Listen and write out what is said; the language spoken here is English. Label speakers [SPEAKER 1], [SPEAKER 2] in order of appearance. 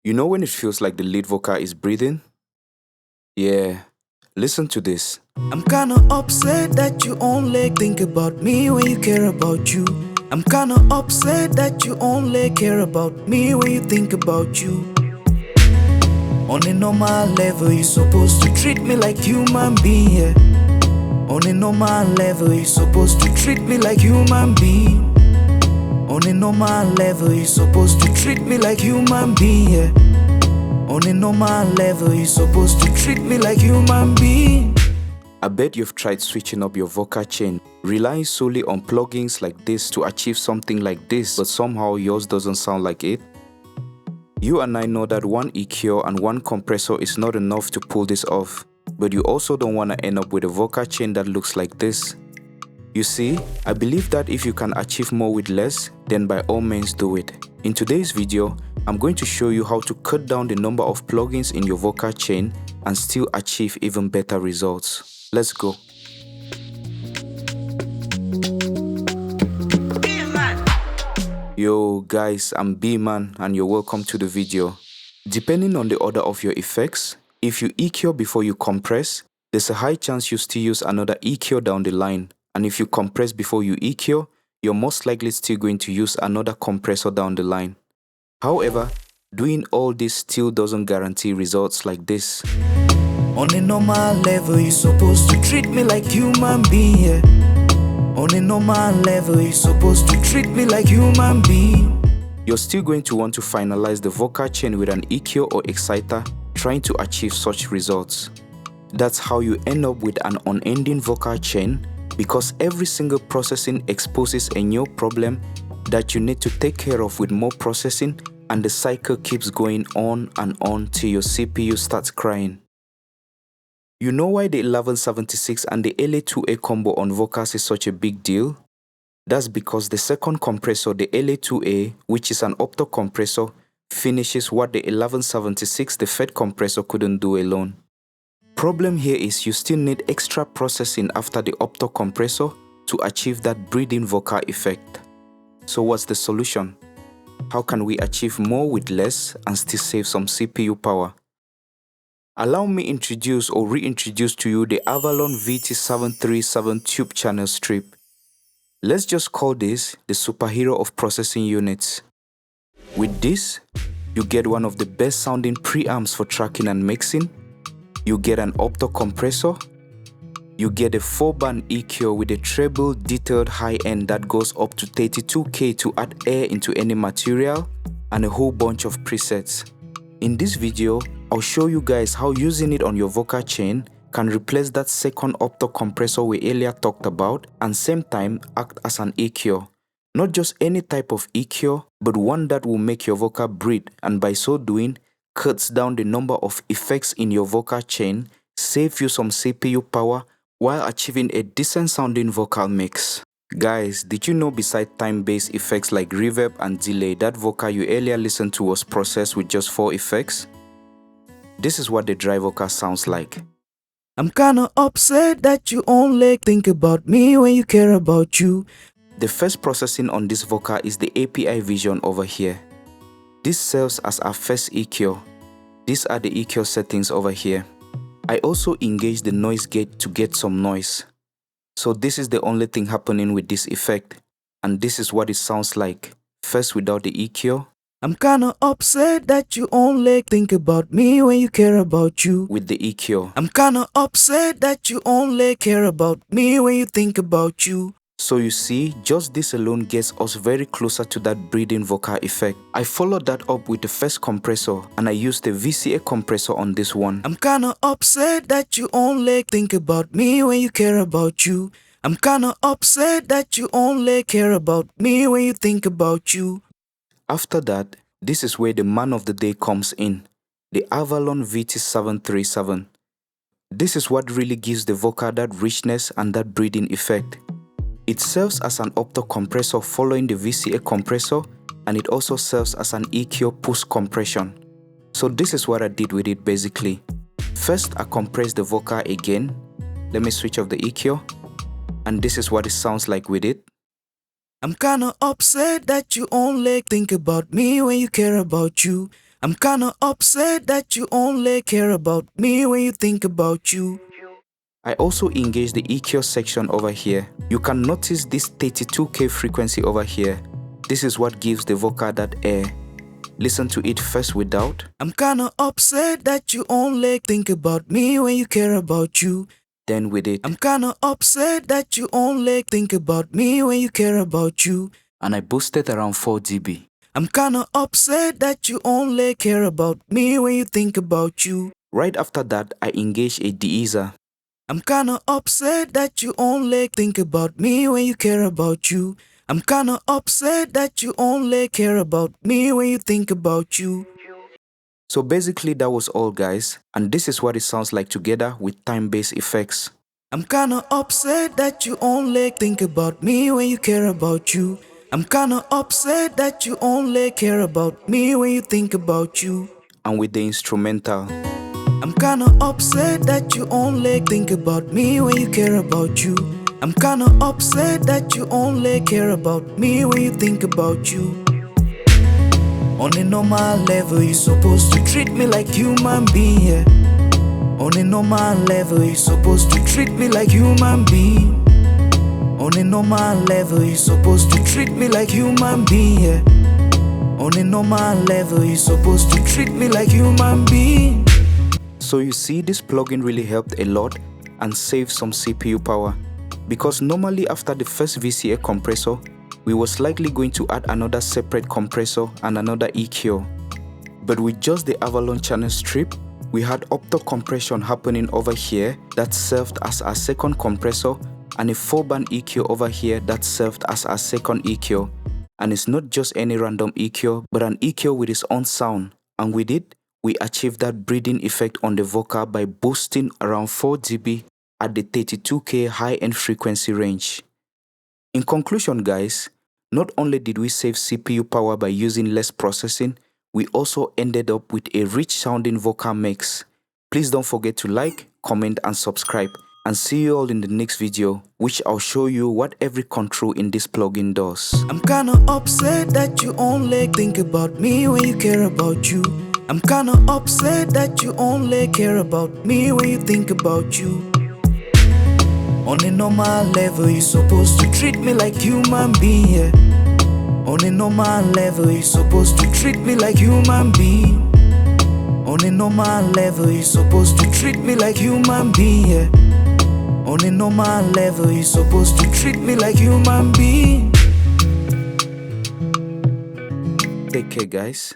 [SPEAKER 1] You know when it feels like the lead vocal is breathing? Yeah, listen to this.
[SPEAKER 2] I'm kinda upset that you only think about me when you care about you. I'm kinda upset that you only care about me when you think about you. On a normal level, you're supposed to treat me like human being, yeah. On a normal level, you're supposed to treat me like human being. On a normal level, you're supposed to treat me like human being, yeah. On a normal level, you're supposed to treat me like human being.
[SPEAKER 1] I bet you've tried switching up your vocal chain, relying solely on plugins like this to achieve something like this, but somehow yours doesn't sound like it. You and I know that one EQ and one compressor is not enough to pull this off, but you also don't want to end up with a vocal chain that looks like this. You see, I believe that if you can achieve more with less, then by all means do it. In today's video, I'm going to show you how to cut down the number of plugins in your vocal chain and still achieve even better results. Let's go. Yo guys, I'm BiiMan and you're welcome to the video. Depending on the order of your effects, if you EQ before you compress, there's a high chance you still use another EQ down the line. And if you compress before you EQ, you're most likely still going to use another compressor down the line. However, doing all this still doesn't guarantee results like this.
[SPEAKER 2] On a normal level, you're supposed to treat me like human being, yeah. On a normal level, you're supposed to treat me like human being.
[SPEAKER 1] You're still going to want to finalize the vocal chain with an EQ or exciter, trying to achieve such results. That's how you end up with an unending vocal chain, because every single processing exposes a new problem that you need to take care of with more processing, and the cycle keeps going on and on till your CPU starts crying. You know why the 1176 and the LA2A combo on vocals is such a big deal? That's because the second compressor, the LA2A, which is an opto compressor, finishes what the 1176, the FET compressor, couldn't do alone. Problem here is you still need extra processing after the opto compressor to achieve that breathing vocal effect. So what's the solution? How can we achieve more with less and still save some CPU power? Allow me introduce or reintroduce to you the AVALON VT 737 tube channel strip. Let's just call this the superhero of processing units. With this, you get one of the best sounding preamps for tracking and mixing. You get an opto compressor. You get a 4-band EQ with a treble detailed high end that goes up to 32K to add air into any material, and a whole bunch of presets. In this video, I'll show you guys how using it on your vocal chain can replace that second opto compressor we earlier talked about and same time act as an EQ. Not just any type of EQ, but one that will make your vocal breathe, and by so doing, cuts down the number of effects in your vocal chain, save you some CPU power while achieving a decent sounding vocal mix. Guys, did you know besides time-based effects like reverb and delay, that vocal you earlier listened to was processed with just 4 effects? This is what the dry vocal sounds like.
[SPEAKER 2] I'm kinda upset that you only think about me when you care about you.
[SPEAKER 1] The first processing on this vocal is the API vision over here. This serves as our first EQ. These are the EQ settings over here. I also engage the noise gate to get some noise. So this is the only thing happening with this effect, and this is what it sounds like. First without the EQ.
[SPEAKER 2] I'm kinda upset that you only think about me when you care about you.
[SPEAKER 1] With the EQ.
[SPEAKER 2] I'm kinda upset that you only care about me when you think about you.
[SPEAKER 1] So you see, just this alone gets us very closer to that breathing vocal effect. I followed that up with the first compressor, and I used the VCA compressor on this one.
[SPEAKER 2] I'm kinda upset that you only think about me when you care about you. I'm kinda upset that you only care about me when you think about you.
[SPEAKER 1] After that, this is where the man of the day comes in, the AVALON VT 737. This is what really gives the vocal that richness and that breathing effect. It serves as an opto compressor following the VCA compressor, and it also serves as an EQ post compression. So this is what I did with it basically. First, I compressed the vocal again. Let me switch off the EQ. And this is what it sounds like with it.
[SPEAKER 2] I'm kinda upset that you only think about me when you care about you. I'm kinda upset that you only care about me when you think about you.
[SPEAKER 1] I also engaged the EQ section over here. You can notice this 32K frequency over here. This is what gives the vocal that air. Listen to it first without.
[SPEAKER 2] I'm kinda upset that you only think about me when you care about you.
[SPEAKER 1] Then with it.
[SPEAKER 2] I'm kinda upset that you only think about me when you care about you.
[SPEAKER 1] And I boosted around 4 dB.
[SPEAKER 2] I'm kinda upset that you only care about me when you think about you.
[SPEAKER 1] Right after that, I engaged a DeEsser.
[SPEAKER 2] I'm kinda upset that you only think about me when you care about you. I'm kinda upset that you only care about me when you think about you.
[SPEAKER 1] So basically that was all, guys, and this is what it sounds like together with time-based effects.
[SPEAKER 2] I'm kinda upset that you only think about me when you care about you. I'm kinda upset that you only care about me when you think about you.
[SPEAKER 1] And with the instrumental.
[SPEAKER 2] I'm kinda upset that you only think about me when you care about you. I'm kinda upset that you only care about me when you think about you. On a normal level, you're supposed to treat me like human being, yeah. On a normal level, you're supposed to treat me like human being. On a normal level, you're supposed to treat me like human being, yeah. On a normal level, you're supposed to treat me like human being.
[SPEAKER 1] So you see, this plugin really helped a lot and saved some CPU power, because normally after the first VCA compressor, we was likely going to add another separate compressor and another EQ. But with just the Avalon channel strip, we had opto compression happening over here that served as our second compressor, and a 4-band EQ over here that served as our second EQ. And it's not just any random EQ, but an EQ with its own sound. And with it, we achieved that breathing effect on the vocal by boosting around 4 dB at the 32K high-end frequency range. In conclusion, guys, not only did we save CPU power by using less processing, we also ended up with a rich sounding vocal mix. Please don't forget to like, comment and subscribe, and see you all in the next video, which I'll show you what every control in this plugin does.
[SPEAKER 2] I'm kinda upset that you only think about me when you care about you. I'm kinda upset that you only care about me when you think about you. On a normal level, you're supposed to treat me like human being, yeah. On a normal level, you're supposed to treat me like human being. On a normal level, you're supposed to treat me like human being, yeah. On a normal level, you're supposed to treat me like human being.
[SPEAKER 1] Take care, guys.